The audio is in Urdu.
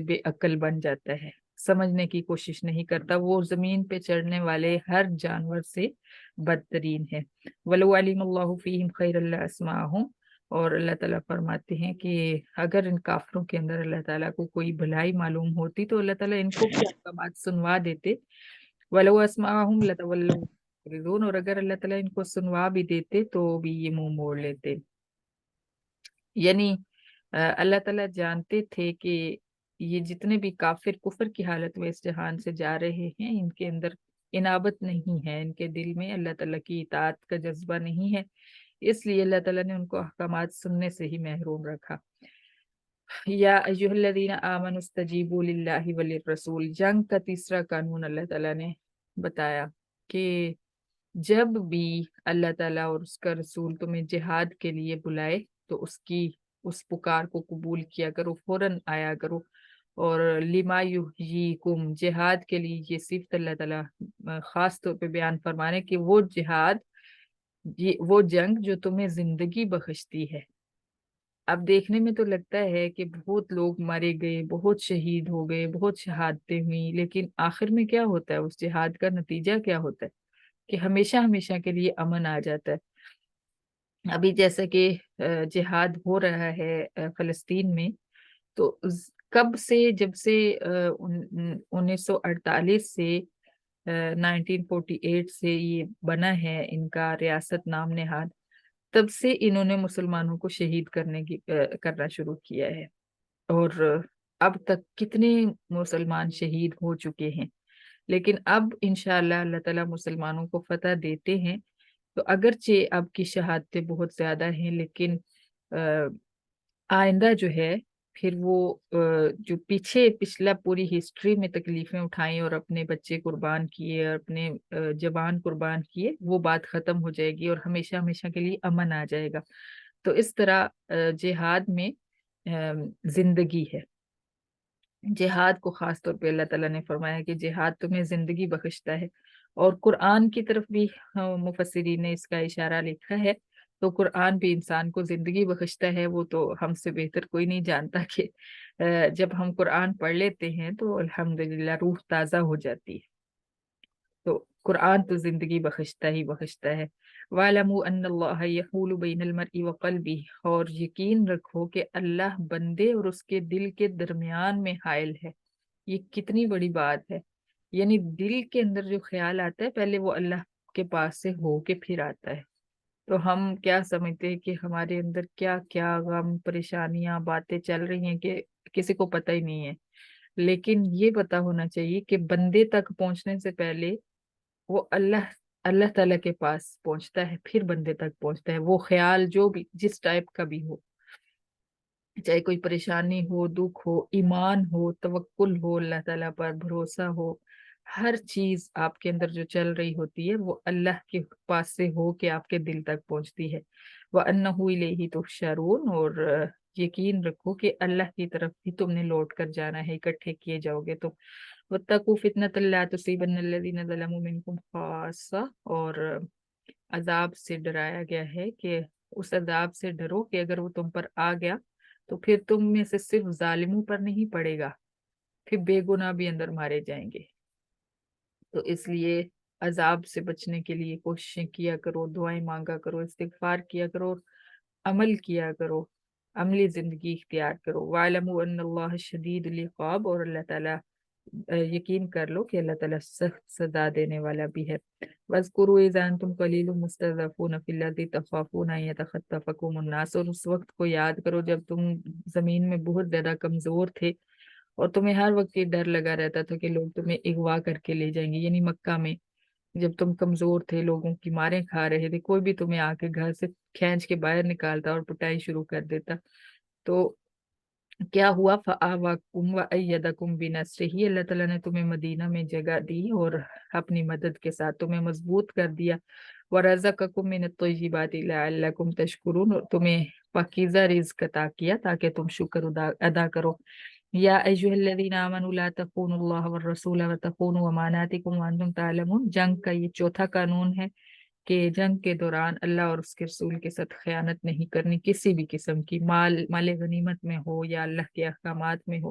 بے عقل بن جاتا ہے، سمجھنے کی کوشش نہیں کرتا، وہ زمین پہ چڑھنے والے ہر جانور سے بدترین ہے۔ وَلَوْ عَلِمَ اللَّهُ فِيهِمْ خَيْرًا لَأَسْمَعَهُمْ، اور اللہ تعالیٰ فرماتے ہیں کہ اگر ان کافروں کے اندر اللہ تعالیٰ کو کوئی بھلائی معلوم ہوتی تو اللہ تعالیٰ ان کو بھی احکامات سنوا دیتے۔ وَلَوْ أَسْمَعَهُمْ لَتَوَلَّوْا مُعْرِضُونَ، اور اگر اللہ تعالیٰ ان کو سنوا بھی دیتے تو بھی یہ منہ موڑ لیتے۔ یعنی اللہ تعالیٰ جانتے تھے کہ یہ جتنے بھی کافر کفر کی حالت میں اس جہان سے جا رہے ہیں، ان کے اندر انابت نہیں ہے، ان کے دل میں اللہ تعالیٰ کی اطاعت کا جذبہ نہیں ہے، اس لیے اللہ تعالیٰ نے ان کو احکامات سننے سے ہی محروم رکھا۔ یا ایھا الذین آمنوا استجیبوا للہ وللرسول، جنگ کا تیسرا قانون اللہ تعالیٰ نے بتایا کہ جب بھی اللہ تعالیٰ اور اس کا رسول تمہیں جہاد کے لیے بلائے تو اس پکار کو قبول کیا کرو، فوراً آیا کرو۔ اور لما یحییکم، جہاد کے لیے یہ صفت اللہ تعالیٰ خاص طور پہ بیان فرمانے کہ وہ جہاد، وہ جنگ جو تمہیں زندگی بخشتی ہے۔ اب دیکھنے میں تو لگتا ہے کہ بہت لوگ مارے گئے، بہت شہید ہو گئے، بہت شہادتیں ہوئی، لیکن آخر میں کیا ہوتا ہے؟ اس جہاد کا نتیجہ کیا ہوتا ہے؟ کہ ہمیشہ ہمیشہ کے لیے امن آ جاتا ہے۔ ابھی جیسا کہ جہاد ہو رہا ہے فلسطین میں، تو کب سے، جب سے 1948 سے 1948 سے یہ بنا ہے ان کا ریاست نام نہاد، تب سے انہوں نے مسلمانوں کو شہید کرنا شروع کیا ہے، اور اب تک کتنے مسلمان شہید ہو چکے ہیں۔ لیکن اب انشاءاللہ اللہ تعالیٰ مسلمانوں کو فتح دیتے ہیں، تو اگرچہ اب کی شہادتیں بہت زیادہ ہیں، لیکن آئندہ جو ہے پھر وہ جو پچھلا پوری ہسٹری میں تکلیفیں اٹھائیں اور اپنے بچے قربان کیے اور اپنے جوان قربان کیے، وہ بات ختم ہو جائے گی اور ہمیشہ ہمیشہ کے لیے امن آ جائے گا۔ تو اس طرح جہاد میں زندگی ہے۔ جہاد کو خاص طور پہ اللہ تعالیٰ نے فرمایا کہ جہاد تمہیں زندگی بخشتا ہے، اور قرآن کی طرف بھی مفسرین نے اس کا اشارہ لکھا ہے۔ تو قرآن بھی انسان کو زندگی بخشتا ہے، وہ تو ہم سے بہتر کوئی نہیں جانتا کہ جب ہم قرآن پڑھ لیتے ہیں تو الحمدللہ روح تازہ ہو جاتی ہے۔ تو قرآن تو زندگی بخشتا ہی بخشتا ہے۔ وَاعْلَمُوا أَنَّ اللَّهَ يَحُولُ بَيْنَ الْمَرْءِ وَقَلْبِهِ، اور یقین رکھو کہ اللہ بندے اور اس کے دل کے درمیان میں حائل ہے۔ یہ کتنی بڑی بات ہے، یعنی دل کے اندر جو خیال آتا ہے پہلے وہ اللہ کے پاس سے ہو کے پھر آتا ہے۔ تو ہم کیا سمجھتے ہیں کہ ہمارے اندر کیا کیا غم، پریشانیاں، باتیں چل رہی ہیں کہ کسی کو پتہ ہی نہیں ہے، لیکن یہ پتہ ہونا چاہیے کہ بندے تک پہنچنے سے پہلے وہ اللہ تعالیٰ کے پاس پہنچتا ہے، پھر بندے تک پہنچتا ہے۔ وہ خیال جو بھی جس ٹائپ کا بھی ہو، چاہے کوئی پریشانی ہو، دکھ ہو، ایمان ہو، توکل ہو، اللہ تعالیٰ پر بھروسہ ہو، ہر چیز آپ کے اندر جو چل رہی ہوتی ہے وہ اللہ کے پاس سے ہو کے آپ کے دل تک پہنچتی ہے۔ وَأَنَّهُ إِلَيْهِ تُحْشَرُونَ، اور یقین رکھو کہ اللہ کی طرف بھی تم نے لوٹ کر جانا ہے، اکٹھے کیے جاؤ گے تو۔ وَاتَّقُوا فِتْنَةً لَا تُصِيبَنَّ الَّذِينَ ظَلَمُوا مِنكُمْ خَاصَّةً، اور عذاب سے ڈرایا گیا ہے کہ اس عذاب سے ڈرو کہ اگر وہ تم پر آ گیا تو پھر تم میں سے صرف ظالموں پر نہیں پڑے گا، پھر بے گناہ بھی اندر مارے جائیں گے۔ تو اس لیے عذاب سے بچنے کے لیے کوششیں کیا کرو، دعائیں مانگا کرو، استغفار کیا کرو، عمل کیا کرو، عملی زندگی اختیار کرو۔ وَاعْلَمُوا أَنَّ اللَّهَ شَدِيدُ الْعِقَابِ، اور اللہ تعالیٰ یقین کر لو کہ اللہ تعالیٰ سخت سزا دینے والا بھی ہے۔ وَاذْكُرُوا إِذْ أَنْتُمْ قَلِيلٌ مُسْتَضْعَفُونَ فِي الْأَرْضِ تَخَافُونَ أَنْ يَتَخَطَّفَكُمُ النَّاسُ، اور اس وقت کو یاد کرو جب تم زمین میں بہت زیادہ کمزور تھے اور تمہیں ہر وقت یہ ڈر لگا رہتا تھا کہ لوگ تمہیں اغوا کر کے لے جائیں گے۔ یعنی مکہ میں جب تم کمزور تھے، لوگوں کی ماریں کھا رہے تھے، کوئی بھی تمہیں آ کے گھر سے کھینچ کے باہر نکالتا اور پٹائی شروع کر دیتا، تو کیا ہوا؟ فَآوَاكُمْ وَأَيَّدَكُمْ بِنَصْرِهِ، اللہ تعالیٰ نے تمہیں مدینہ میں جگہ دی اور اپنی مدد کے ساتھ تمہیں مضبوط کر دیا۔ وَرَزَقَكُم مِّنَ الطَّيِّبَاتِ لَعَلَّكُمْ تَشْكُرُونَ، اور تمہیں پاکیزہ رزق عطا کیا تاکہ تم شکر ادا کرو۔ یا ایھا الذین آمنوا لا تخونوا اللہ والرسول وتخونوا اماناتکم وانتم تعلمون، جنگ کا یہ چوتھا قانون ہے کہ جنگ کے دوران اللہ اور اس کے رسول کے ساتھ خیانت نہیں کرنی، کسی بھی قسم کی، مال غنیمت میں ہو یا اللہ کے احکامات میں ہو۔